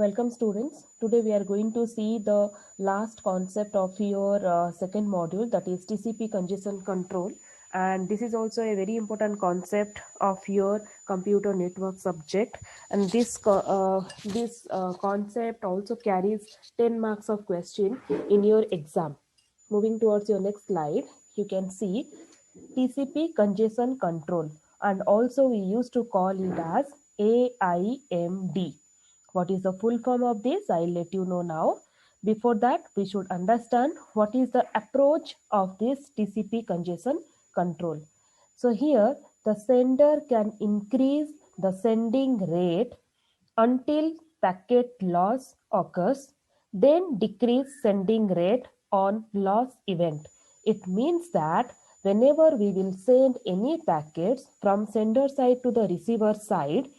Welcome students. Today we are going to see the last concept of your second module, that is TCP congestion control, and this is also a very important concept of your computer network subject, and this concept also carries 10 marks of question in your exam. Moving towards your next slide, you can see TCP congestion control, and also we used to call it as AIMD. What is the full form of this? I'll let you know now. Before that, we should understand what is the approach of this TCP congestion control. So here, the sender can increase the sending rate until packet loss occurs, then decrease sending rate on loss event. It means that whenever we will send any packets from sender side to the receiver side,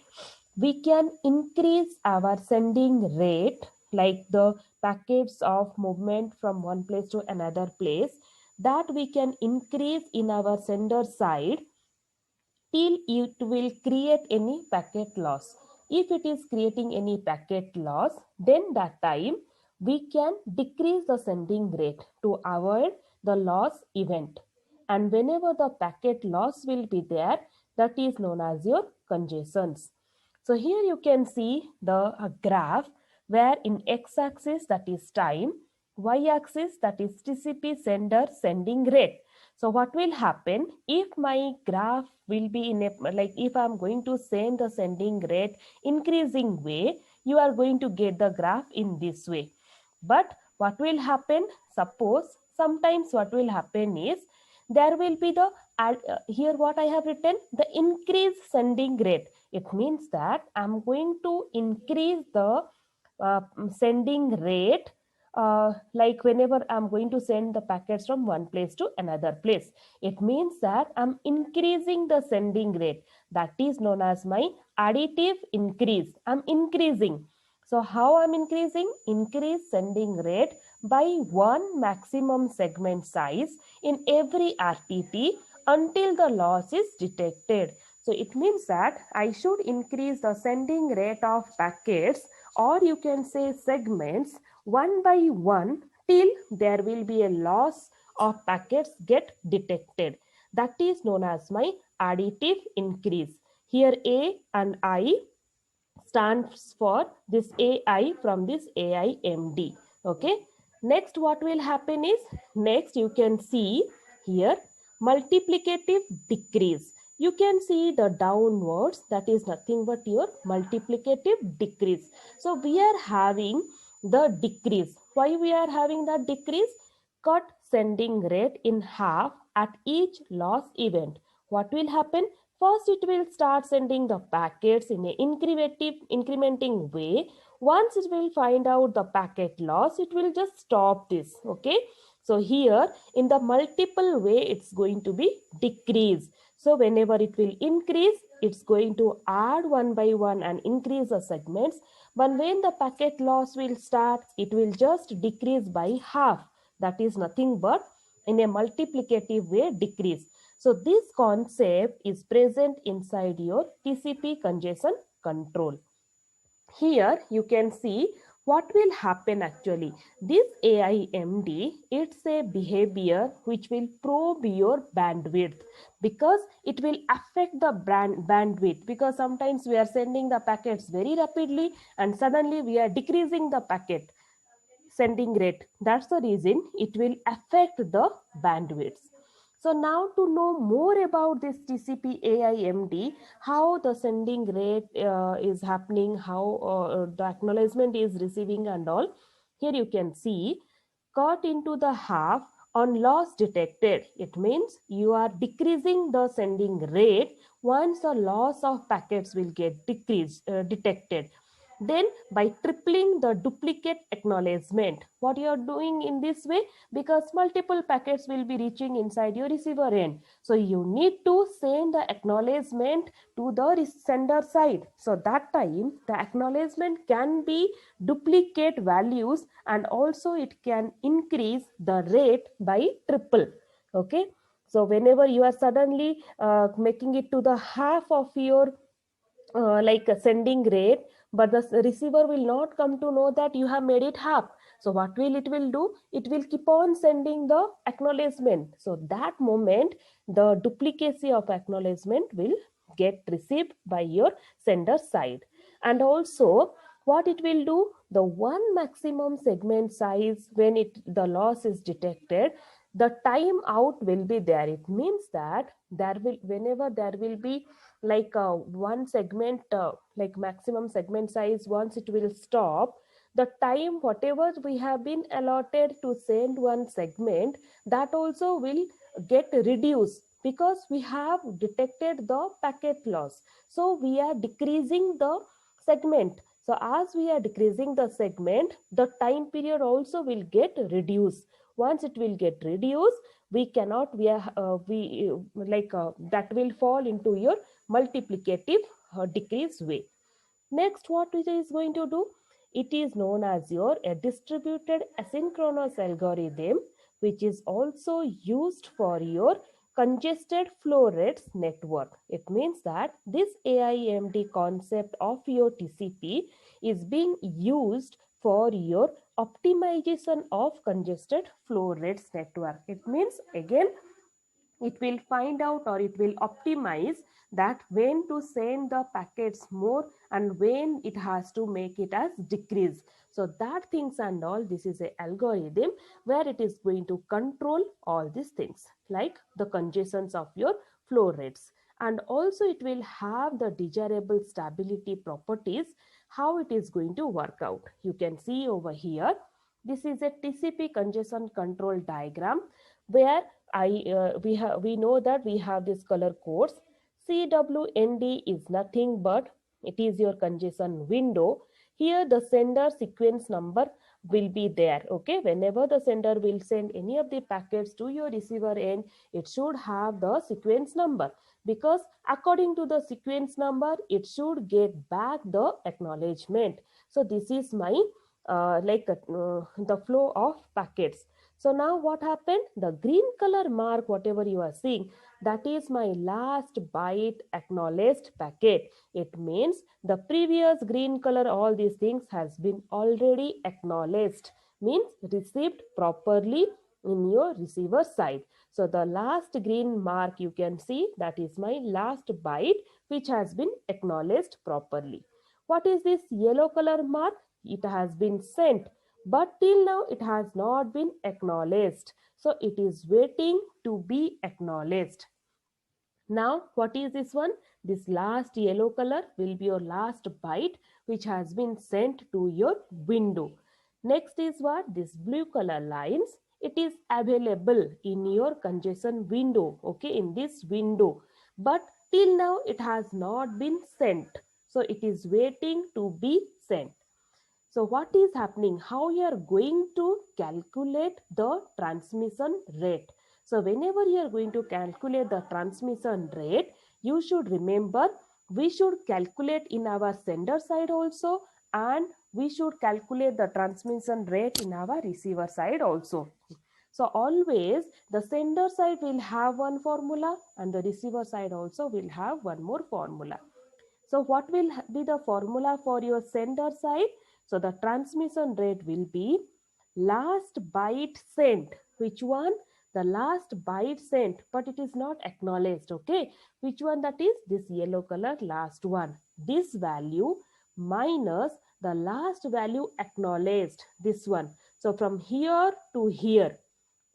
we can increase our sending rate, like the packets of movement from one place to another place, that we can increase in our sender side till it will create any packet loss. If it is creating any packet loss, then that time we can decrease the sending rate to avoid the loss event. And whenever the packet loss will be there, that is known as your congestions. So here you can see the graph where in x-axis that is time, y-axis that is TCP sender sending rate. So what will happen if my graph will be in a, like if I am going to send the sending rate increasing way, you are going to get the graph in this way. But what will happen? Suppose sometimes what will happen is there will be the here what I have written, the increase sending rate. It means that I'm going to increase the sending rate, like whenever I'm going to send the packets from one place to another place. It means that I'm increasing the sending rate. That is known as my additive increase. I'm increasing. So how I'm increasing? Increase sending rate by one maximum segment size in every RTT until the loss is detected. So it means that I should increase the sending rate of packets, or you can say segments, one by one till there will be a loss of packets get detected. That is known as my additive increase. Here A and I stands for this AI from this AIMD. Okay. Next what will happen is, next you can see here multiplicative decrease. You can see the downwards, that is nothing but your multiplicative decrease. So we are having the decrease. Why we are having that decrease? Cut sending rate in half at each loss event. What will happen? First, it will start sending the packets in an incrementing way. Once it will find out the packet loss, it will just stop this. Okay. So here in the multiple way, it's going to be decrease. So whenever it will increase, it's going to add one by one and increase the segments. But when the packet loss will start, it will just decrease by half. That is nothing but in a multiplicative way decrease. So this concept is present inside your TCP congestion control. Here you can see what will happen actually. This AIMD, it's a behavior which will probe your bandwidth, because it will affect the bandwidth, because sometimes we are sending the packets very rapidly and suddenly we are decreasing the packet sending rate. That's the reason it will affect the bandwidth. So now to know more about this TCP AIMD, how the sending rate is happening, how the acknowledgement is receiving and all, here you can see cut into the half on loss detected. It means you are decreasing the sending rate once the loss of packets will get detected. Then by tripling the duplicate acknowledgement, what you are doing in this way, because multiple packets will be reaching inside your receiver end, so you need to send the acknowledgement to the sender side. So that time the acknowledgement can be duplicate values, and also it can increase the rate by triple. Okay. So whenever you are suddenly making it to the half of your like a sending rate, but the receiver will not come to know that you have made it half. So what will it will do? It will keep on sending the acknowledgement. So that moment, the duplicacy of acknowledgement will get received by your sender side. And also what it will do, the one maximum segment size, when the loss is detected, the time out will be there. It means that there will, whenever there will be like one segment, like maximum segment size, once it will stop, the time whatever we have been allotted to send one segment, that also will get reduced, because we have detected the packet loss. So we are decreasing the segment. So as we are decreasing the segment, the time period also will get reduced. Once it will get reduced, we cannot, we like that will fall into your multiplicative decrease way. Next, what it is going to do? It is known as your a distributed asynchronous algorithm, which is also used for your congested flow rates network. It means that this AIMD concept of your TCP is being used for your optimization of congested flow rates network. It means again, it will find out, or it will optimize that when to send the packets more and when it has to make it as decrease. So that things and all, this is a algorithm where it is going to control all these things like the congestions of your flow rates. And also it will have the desirable stability properties. How it is going to work out, you can see over here. This is a TCP congestion control diagram where we know that we have this color codes. CWND is nothing but it is your congestion window. Here the sender sequence number will be there. Okay, whenever the sender will send any of the packets to your receiver end, it should have the sequence number, because according to the sequence number, it should get back the acknowledgement. So this is my the flow of packets. So now what happened? The green color mark, whatever you are seeing, that is my last byte acknowledged packet. It means the previous green color, all these things has been already acknowledged, means received properly in your receiver side. So the last green mark you can see, that is my last byte which has been acknowledged properly. What is this yellow color mark? It has been sent, but till now it has not been acknowledged. So it is waiting to be acknowledged. Now what is this one? This last yellow color will be your last byte which has been sent to your window. Next is what? This blue color lines. It is available in your congestion window, okay, in this window, but till now it has not been sent. So it is waiting to be sent. So what is happening? How you are going to calculate the transmission rate? So whenever you are going to calculate the transmission rate, you should remember we should calculate in our sender side also, and we should calculate the transmission rate in our receiver side also. So always the sender side will have one formula and the receiver side also will have one more formula. So what will be the formula for your sender side? So the transmission rate will be last byte sent. Which one? The last byte sent, but it is not acknowledged. Okay. Which one that is? This yellow color last one. This value minus the last value acknowledged. This one. So from here to here,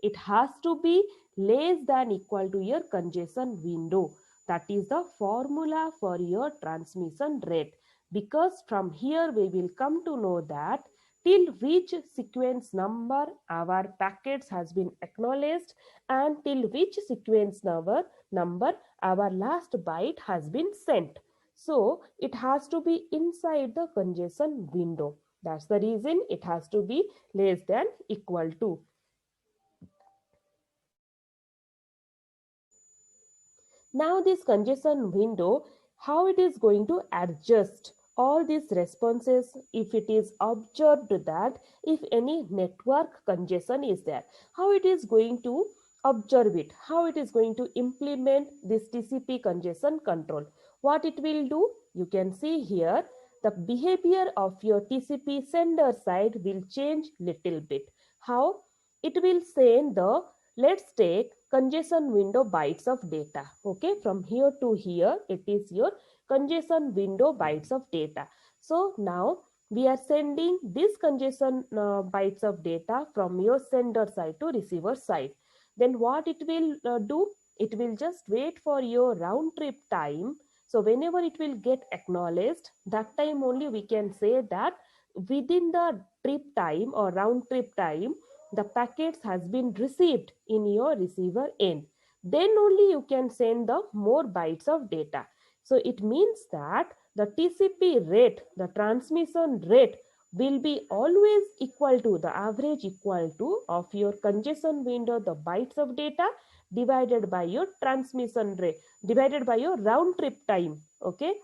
it has to be less than equal to your congestion window. That is the formula for your transmission rate. Because from here we will come to know that till which sequence number our packets has been acknowledged and till which sequence number our last byte has been sent. So it has to be inside the congestion window. That's the reason it has to be less than equal to. Now this congestion window, how it is going to adjust all these responses if it is observed that if any network congestion is there, how it is going to observe it, how it is going to implement this TCP congestion control. What it will do, you can see here, the behavior of your TCP sender side will change little bit. How? It will send the, let's take congestion window bytes of data. Okay, from here to here, it is your congestion window bytes of data. So now we are sending this congestion bytes of data from your sender side to receiver side. Then what it will do? It will just wait for your round trip time. So whenever it will get acknowledged, that time only we can say that within the trip time or round trip time, the packets has been received in your receiver end. Then only you can send the more bytes of data. So it means that the TCP rate, the transmission rate, will be always equal to the average equal to of your congestion window, the bytes of data, divided by your transmission rate, divided by your round trip time. Okay,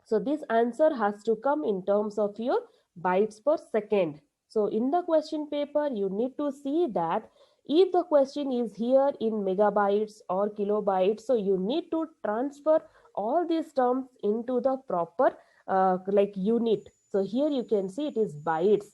so this answer has to come in terms of your bytes per second. So in the question paper, you need to see that if the question is here in megabytes or kilobytes, so you need to transfer all these terms into the proper like unit. So here you can see it is bytes.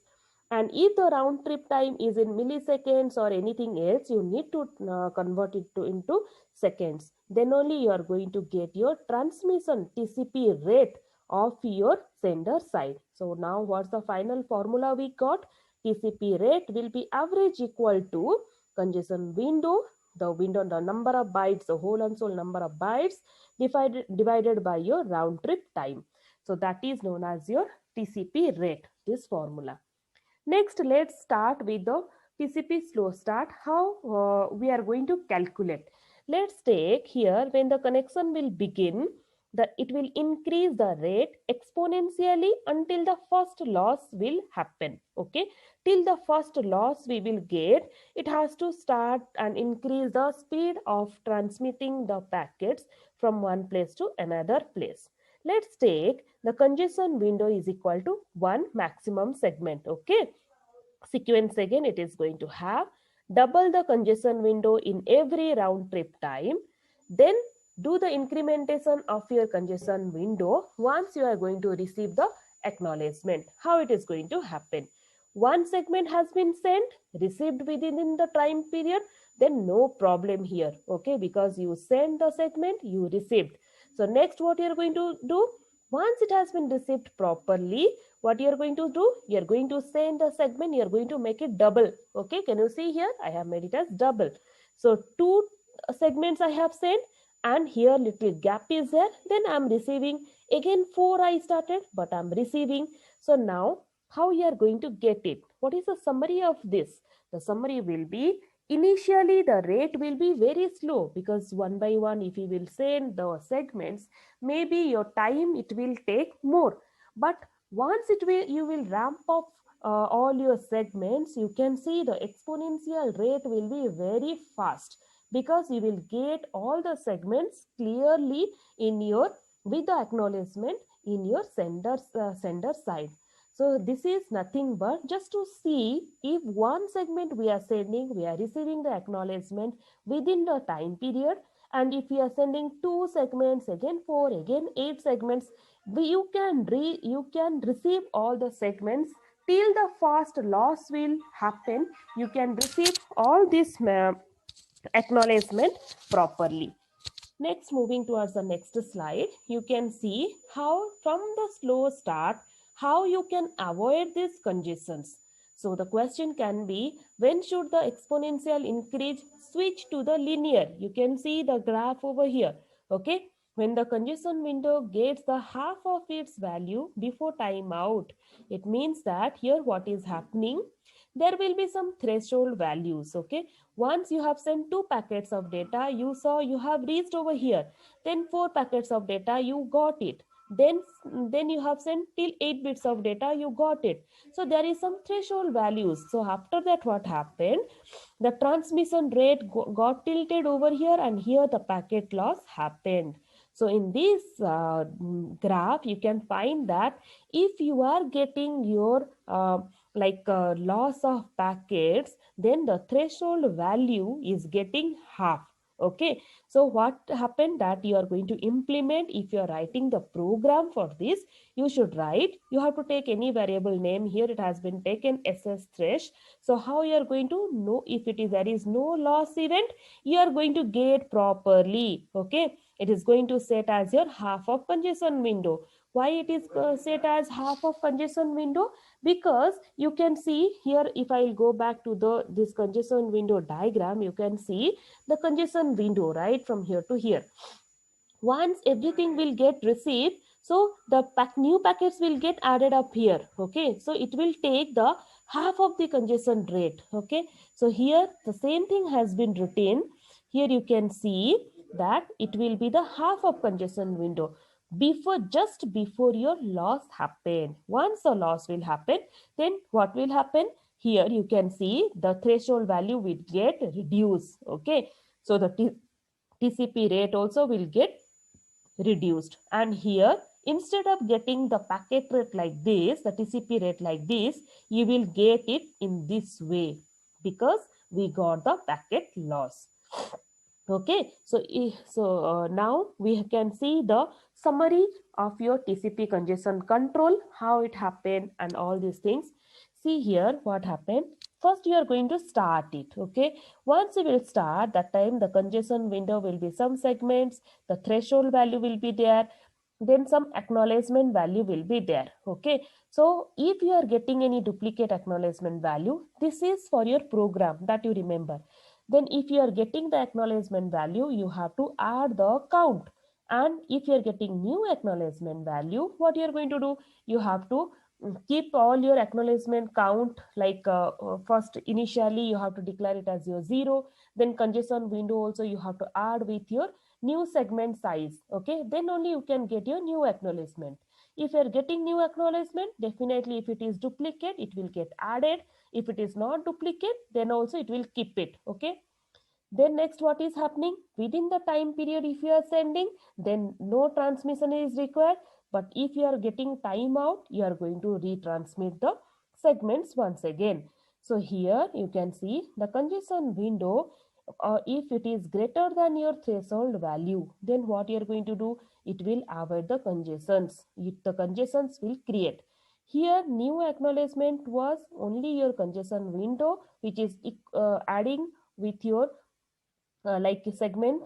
And if the round trip time is in milliseconds or anything else, you need to convert it to into seconds. Then only you are going to get your transmission TCP rate of your sender side. So now what's the final formula we got? TCP rate will be average equal to congestion window, the number of bytes, the whole and sole number of bytes divided by your round trip time. So that is known as your TCP rate, this formula. Next, let's start with the TCP slow start, how we are going to calculate. Let's take here when the connection will begin, it will increase the rate exponentially until the first loss will happen. Okay, till the first loss we will get, it has to start and increase the speed of transmitting the packets from one place to another place. Let's take the congestion window is equal to 1 maximum segment. Okay, sequence again, it is going to have double the congestion window in every round trip time. Then do the incrementation of your congestion window once you are going to receive the acknowledgement. How it is going to happen? One segment has been sent, received within the time period, then no problem here. Okay, because you sent the segment, you received. So next what you are going to do? Once it has been received properly, what you are going to do? You are going to send the segment, you are going to make it double. Okay, can you see here? I have made it as double. So two segments I have sent, and here little gap is there. Then I am receiving again 4 I started, but I am receiving. So now how you are going to get it? What is the summary of this? The summary will be, initially the rate will be very slow, because one by one if you will send the segments, maybe your time it will take more. But once you will ramp up all your segments, you can see the exponential rate will be very fast, because you will get all the segments clearly in your with the acknowledgement in your sender side. So this is nothing but just to see if one segment we are sending, we are receiving the acknowledgement within the time period, and if we are sending two segments, again four, again 8 segments, you can receive all the segments till the first loss will happen. You can receive all this acknowledgement properly. Next, moving towards the next slide, you can see how from the slow start, how you can avoid these congestions. So the question can be, when should the exponential increase switch to the linear? You can see the graph over here. Okay, when the congestion window gets the half of its value before timeout, it means that here what is happening, there will be some threshold values. Okay, once you have sent 2 packets of data, you saw you have reached over here, then 4 packets of data you got it, then you have sent till 8 bits of data you got it. So there is some threshold values. So after that what happened, the transmission rate got tilted over here, and here the packet loss happened. So in this graph you can find that if you are getting your loss of packets, then the threshold value is getting half. Okay, so what happened that you are going to implement, if you are writing the program for this, you should write, you have to take any variable name. Here it has been taken ss thresh. So how you are going to know if it is there is no loss event, you are going to get properly. Okay, it is going to set as your half of congestion window. Why it is set as half of congestion window? Because you can see here, if I will go back to the this congestion window diagram, you can see the congestion window right from here to here. Once everything will get received, so the new packets will get added up here. Okay, so it will take the half of the congestion rate. Okay, so here the same thing has been written. Here you can see that it will be the half of congestion window before, just before your loss happen. Once the loss will happen, then what will happen? Here you can see the threshold value will get reduced. Okay, so the TCP rate also will get reduced. And here, instead of getting the packet rate like this, the TCP rate like this, you will get it in this way, because we got the packet loss. Okay, so now we can see the summary of your TCP congestion control, how it happened and all these things. See here what happened. First you are going to start it. Okay, once you will start, that time the congestion window will be some segments, the threshold value will be there, then some acknowledgement value will be there. Okay, so if you are getting any duplicate acknowledgement value, this is for your program, that you remember. Then if you are getting the acknowledgement value, you have to add the count. And if you are getting new acknowledgement value, what you are going to do, you have to keep all your acknowledgement count, like first initially you have to declare it as your 0, then congestion window also you have to add with your new segment size. Okay, then only you can get your new acknowledgement. If you are getting new acknowledgement, definitely if it is duplicate, it will get added. If it is not duplicate, then also it will keep it. Okay, then next what is happening, within the time period if you are sending, then no transmission is required. But if you are getting timeout, you are going to retransmit the segments once again. So here you can see the congestion window, if it is greater than your threshold value, then what you are going to do, it will avoid the congestions. The congestions will create. Here new acknowledgement was only your congestion window, which is adding with your like segment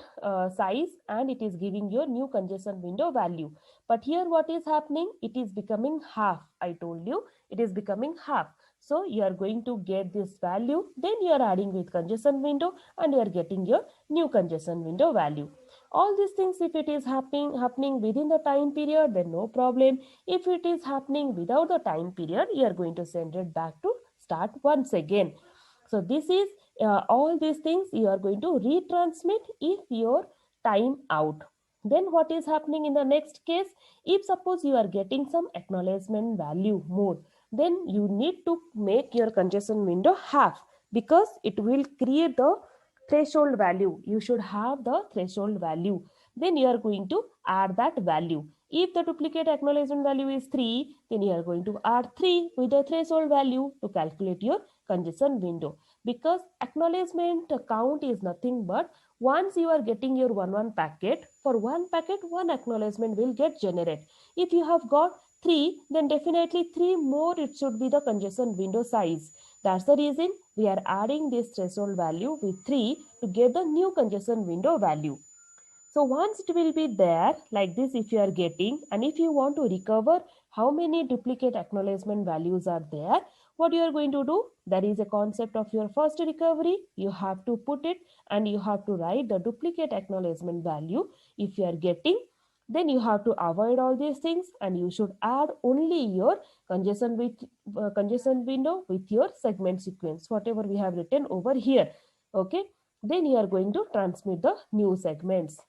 size, and it is giving your new congestion window value. But here what is happening, it is becoming half. I told you it is becoming half. So you are going to get this value, then you are adding with congestion window, and you are getting your new congestion window value. All these things, if it is happening within the time period, then no problem. If it is happening without the time period, you are going to send it back to start once again. So this is all these things you are going to retransmit if your time out. Then what is happening in the next case, if suppose you are getting some acknowledgement value more, then you need to make your congestion window half, because it will create the threshold value. You should have the threshold value, then you are going to add that value. If the duplicate acknowledgement value is 3, then you are going to add 3 with the threshold value to calculate your congestion window. Because acknowledgement count is nothing but, once you are getting your one packet, for one packet one acknowledgement will get generated. If you have got 3, then definitely 3 more it should be the congestion window size. That's the reason we are adding this threshold value with 3 to get the new congestion window value. So once it will be there like this, if you are getting, and if you want to recover how many duplicate acknowledgement values are there, what you are going to do, there is a concept of your first recovery. You have to put it and you have to write the duplicate acknowledgement value. If you are getting, then you have to avoid all these things, and you should add only your congestion window with your segment sequence, whatever we have written over here. Okay, then you are going to transmit the new segments.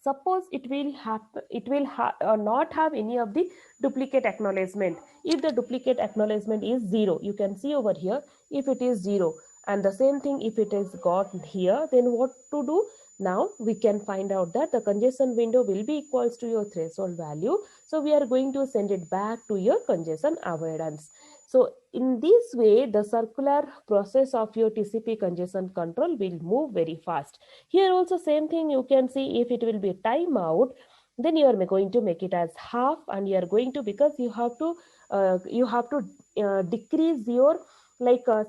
Suppose it will not have any of the duplicate acknowledgement. If the duplicate acknowledgement is 0, you can see over here, if it is 0, and the same thing if it is got here, then what to do, Now we can find out that the congestion window will be equals to your threshold value. So we are going to send it back to your congestion avoidance. So in this way, the circular process of your TCP congestion control will move very fast. Here also same thing, you can see if it will be timeout, then you are going to make it as half, and you are going to, because you have to decrease your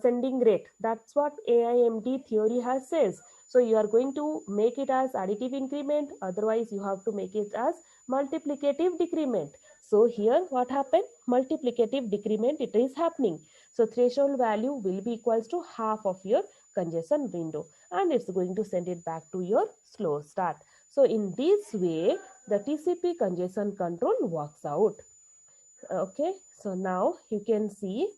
sending rate. That's what AIMD theory has says. So you are going to make it as additive increment, otherwise you have to make it as multiplicative decrement. So here what happened? Multiplicative decrement it is happening. So threshold value will be equals to half of your congestion window, and it's going to send it back to your slow start. So in this way, the TCP congestion control works out. Okay, so now you can see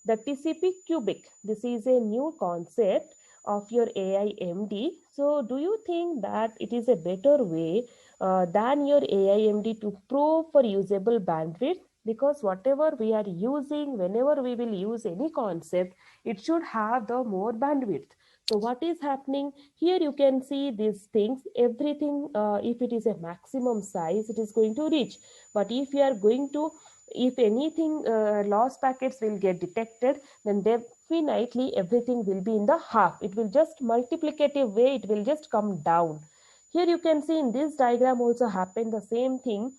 the TCP cubic. This is a new concept of your AIMD. So do you think that it is a better way than your AIMD to prove for usable bandwidth? Because whatever we are using, whenever we will use any concept, it should have the more bandwidth. So what is happening here? You can see these things, everything, if it is a maximum size, it is going to reach. But if you are going to, if anything lost packets will get detected, then definitely everything will be in the half. It will just multiplicative way, it will just come down. Here you can see in this diagram also happen the same thing.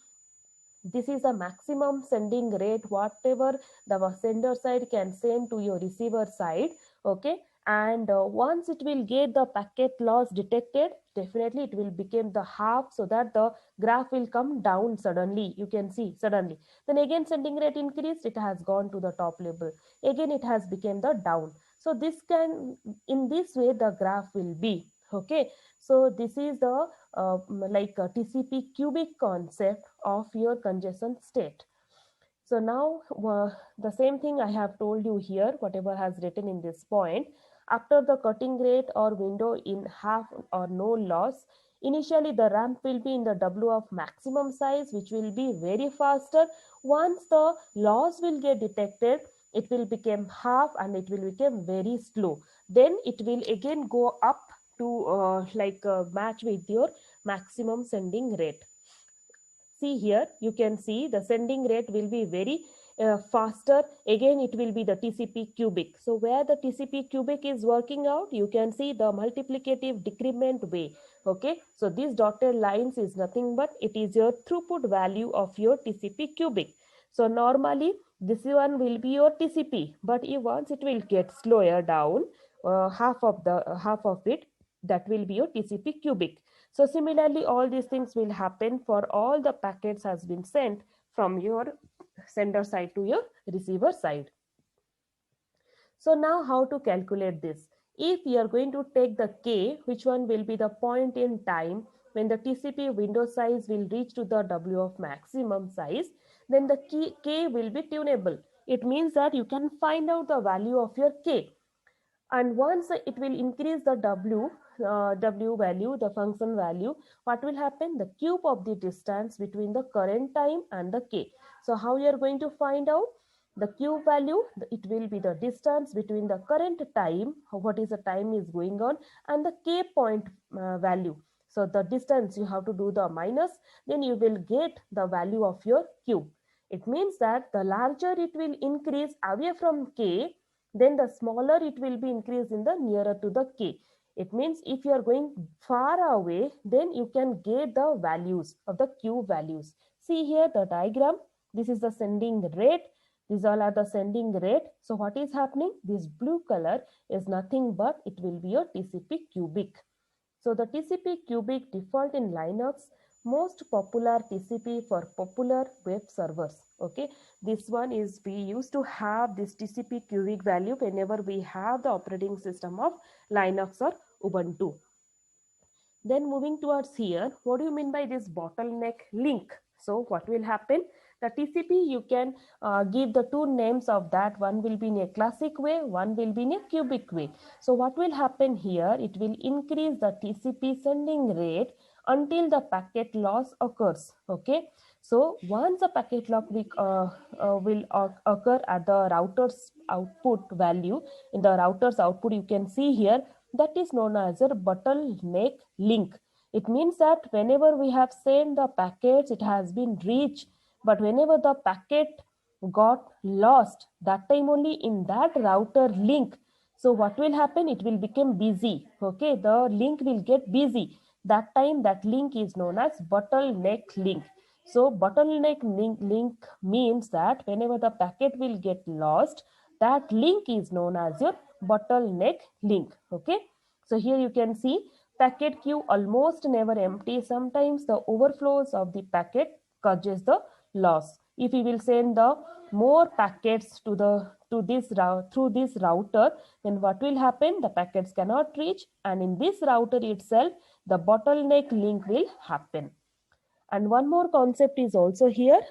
This is the maximum sending rate, whatever the sender side can send to your receiver side. Okay, and once it will get the packet loss detected, definitely it will become the half, so that the graph will come down suddenly. You can see suddenly, then again sending rate increased, it has gone to the top level, again it has become the down. So this can, in this way the graph will be. Okay, so this is the TCP cubic concept of your congestion state. So now the same thing I have told you here, whatever has written in this point. After the cutting rate or window in half or no loss, initially the ramp will be in the W of maximum size, which will be very faster. Once the loss will get detected, it will become half and it will become very slow. Then it will again go up to match with your maximum sending rate. See here, you can see the sending rate will be very faster. Again, it will be the TCP cubic. So where the TCP cubic is working out, you can see the multiplicative decrement way. Okay, so these dotted lines is nothing but it is your throughput value of your TCP cubic. So normally this one will be your TCP, but if once it will get slower down, half of it, that will be your TCP cubic. So similarly, all these things will happen for all the packets has been sent from your sender side to your receiver side. So now how to calculate this? If you are going to take the K, which one will be the point in time when the TCP window size will reach to the W of maximum size, then the K will be tunable. It means that you can find out the value of your K. And once it will increase the W value, the function value, what will happen? The cube of the distance between the current time and the K. So how you are going to find out? The cube value, it will be the distance between the current time, what is the time is going on, and the K point value. So the distance you have to do the minus, then you will get the value of your cube. It means that the larger it will increase away from K, then the smaller it will be increased in the nearer to the K. It means if you are going far away, then you can get the values of the Q values. See here the diagram. This is the sending rate. These all are the sending rate. So what is happening? This blue color is nothing but it will be your TCP cubic. So the TCP cubic default in Linux, most popular TCP for popular web servers. Okay, this one is we used to have this TCP cubic value whenever we have the operating system of Linux or Ubuntu. Then moving towards here, what do you mean by this bottleneck link? So what will happen? The TCP, you can give the two names of that. One will be in a classic way, one will be in a cubic way. So what will happen here? It will increase the TCP sending rate until the packet loss occurs. Okay. So once a packet loss will occur at the router's output value, in the router's output, you can see here that is known as a bottleneck link. It means that whenever we have sent the packets, it has been reached, but whenever the packet got lost, that time only in that router link, so what will happen, it will become busy. Okay, the link will get busy. That time that link is known as bottleneck link. So bottleneck link means that whenever the packet will get lost, that link is known as your bottleneck link. Okay, so here you can see packet queue almost never empty. Sometimes the overflows of the packet causes the loss. If we will send the more packets to this route through this router, then what will happen, the packets cannot reach, and in this router itself the bottleneck link will happen. And one more concept is also here.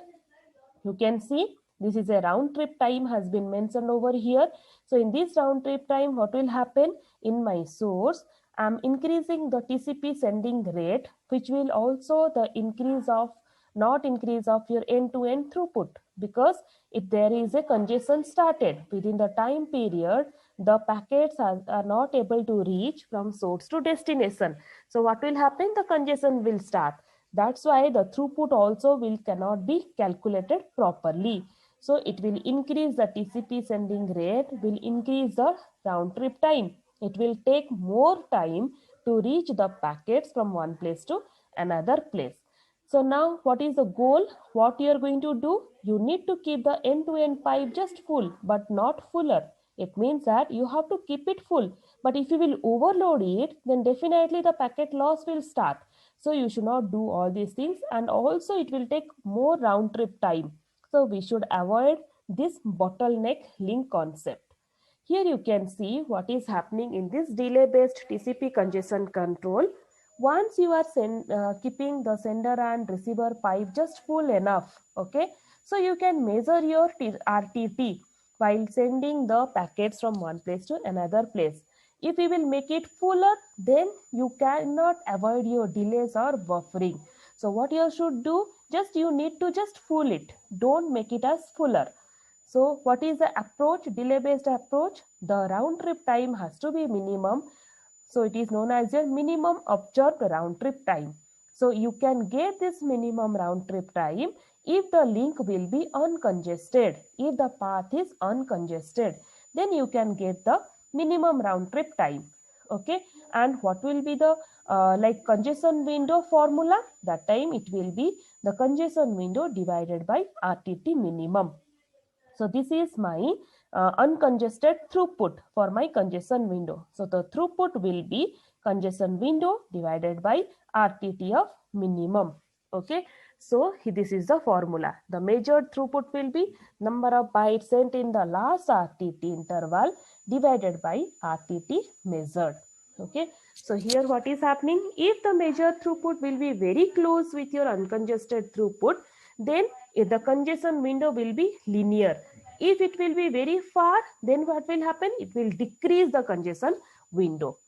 You can see this is a round trip time has been mentioned over here. So in this round trip time, what will happen, in my source I'm increasing the TCP sending rate, which will also the increase of not increase of your end-to-end throughput, because if there is a congestion started within the time period, the packets are not able to reach from source to destination. So what will happen, the congestion will start. That's why the throughput also will cannot be calculated properly. So it will increase the TCP sending rate, will increase the round trip time. It will take more time to reach the packets from one place to another place. So now what is the goal? What you are going to do? You need to keep the end-to-end pipe just full, but not fuller. It means that you have to keep it full. But if you will overload it, then definitely the packet loss will start. So you should not do all these things, and also it will take more round trip time. So we should avoid this bottleneck link concept. Here you can see what is happening in this delay based TCP congestion control. Once you are keeping the sender and receiver pipe just full enough, okay, so you can measure your RTT while sending the packets from one place to another place. If you will make it fuller, then you cannot avoid your delays or buffering. So what you should do, just you need to just full it, don't make it as fuller. So what is the approach, delay based approach? The round trip time has to be minimum. So it is known as a minimum observed round trip time. So you can get this minimum round trip time if the link will be uncongested. If the path is uncongested, then you can get the minimum round trip time. Okay, and what will be the like congestion window formula? That time it will be the congestion window divided by RTT minimum. So this is my uncongested throughput for my congestion window. So the throughput will be congestion window divided by RTT of minimum. Okay. So this is the formula. The measured throughput will be number of bytes sent in the last RTT interval divided by RTT measured. Okay. So here what is happening? If the measured throughput will be very close with your uncongested throughput, then the congestion window will be linear. If it will be very far, then what will happen? It will decrease the congestion window.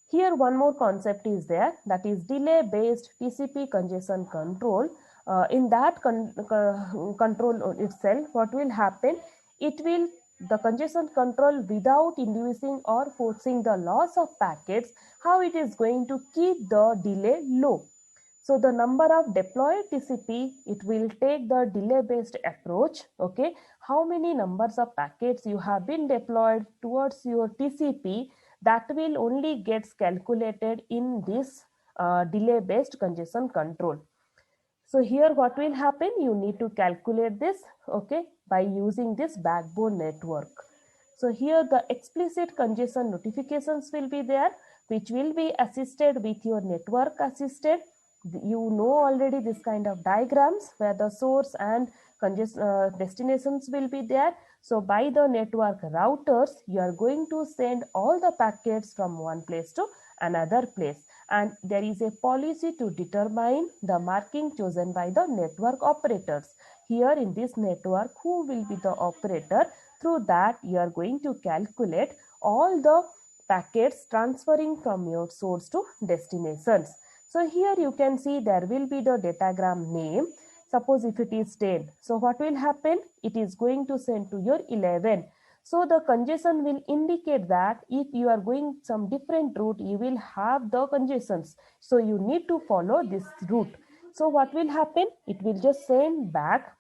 Here one more concept is there, that is delay based TCP congestion control. In that control itself, what will happen? It will the congestion control without inducing or forcing the loss of packets, how it is going to keep the delay low. So the number of deployed TCP, it will take the delay based approach. Okay, how many numbers of packets you have been deployed towards your TCP, that will only gets calculated in this delay based congestion control. So here what will happen, you need to calculate this, okay, by using this backbone network. So here the explicit congestion notifications will be there, which will be assisted with your network assisted. You know already this kind of diagrams where the source and destinations will be there. So by the network routers, you are going to send all the packets from one place to another place, and there is a policy to determine the marking chosen by the network operators. Here in this network, who will be the operator? Through that, you are going to calculate all the packets transferring from your source to destinations. So here you can see there will be the datagram name. Suppose if it is 10, so what will happen? It is going to send to your 11. So the congestion will indicate that if you are going some different route, you will have the congestions. So you need to follow this route. So what will happen? It will just send back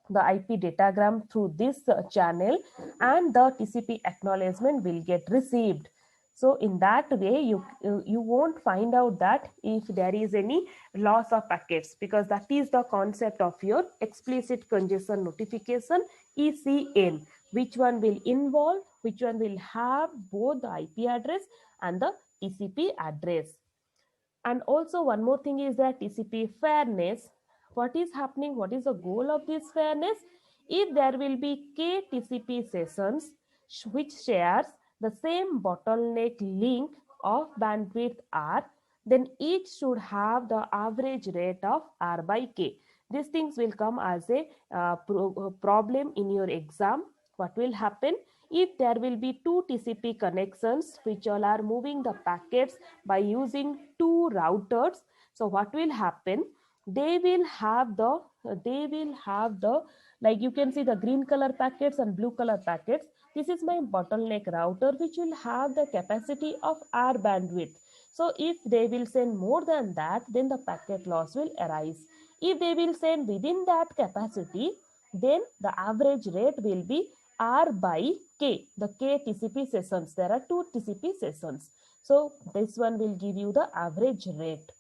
the IP datagram through this channel, and the TCP acknowledgement will get received. So in that way, you won't find out that if there is any loss of packets, because that is the concept of your explicit congestion notification, ECN. Which one will involve, which one will have both the IP address and the TCP address. And also one more thing is that TCP fairness. What is happening? What is the goal of this fairness? If there will be k TCP sessions which shares the same bottleneck link of bandwidth R, then each should have the average rate of R by K. These things will come as a problem in your exam. What will happen? If there will be two TCP connections which all are moving the packets by using two routers, so what will happen? They will have the like you can see the green color packets and blue color packets. This is my bottleneck router which will have the capacity of R bandwidth. So if they will send more than that, then the packet loss will arise. If they will send within that capacity, then the average rate will be R by K, the K TCP sessions. There are two TCP sessions. So this one will give you the average rate.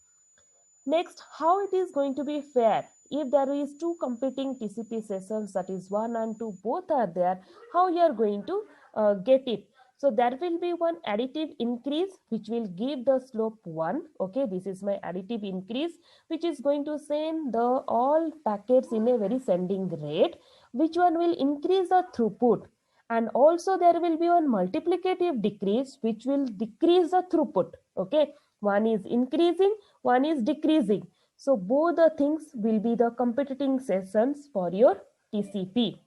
Next, how it is going to be fair? If there is two competing TCP sessions, that is 1 and 2, both are there, how you are going to get it? So there will be one additive increase which will give the slope 1. Okay, this is my additive increase which is going to send the all packets in a very sending rate, which one will increase the throughput. And also there will be one multiplicative decrease which will decrease the throughput. Okay, one is increasing, one is decreasing. So both the things will be the competing sessions for your TCP.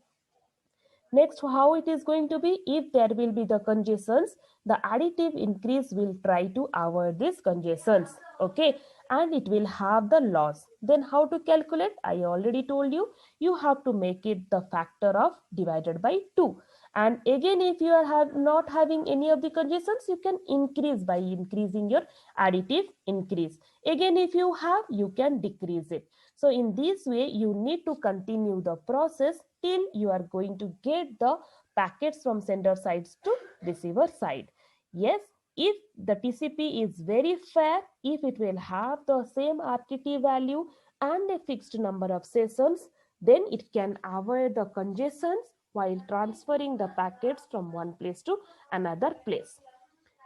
Next, how it is going to be? If there will be the congestions, the additive increase will try to avoid these congestions. Okay, and it will have the loss. Then how to calculate? I already told you. You have to make it the factor of divided by 2. And again, if you are not having any of the congestions, you can increase by increasing your additive increase. Again, if you have, you can decrease it. So in this way, you need to continue the process till you are going to get the packets from sender sides to receiver side. Yes, if the TCP is very fair, if it will have the same RTT value and a fixed number of sessions, then it can avoid the congestions while transferring the packets from one place to another place.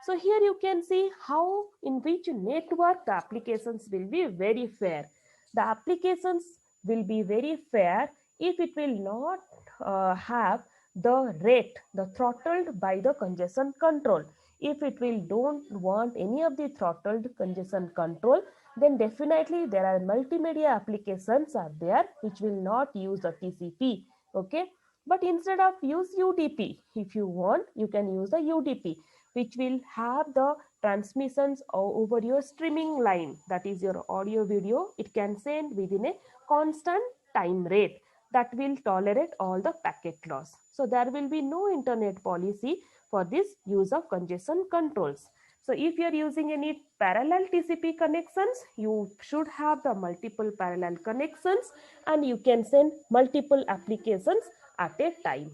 So here you can see how in which network the applications will be very fair. The applications will be very fair if it will not have the rate, the throttled by the congestion control. If it will don't want any of the throttled congestion control, then definitely there are multimedia applications are there which will not use the TCP. Okay, but instead of use UDP, if you want, you can use the UDP, which will have the transmissions over your streaming line, that is your audio video. It can send within a constant time rate that will tolerate all the packet loss. So there will be no internet policy for this use of congestion controls. So if you are using any parallel TCP connections, you should have the multiple parallel connections and you can send multiple applications at a time.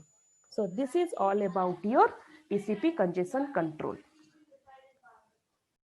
So this is all about your TCP congestion control.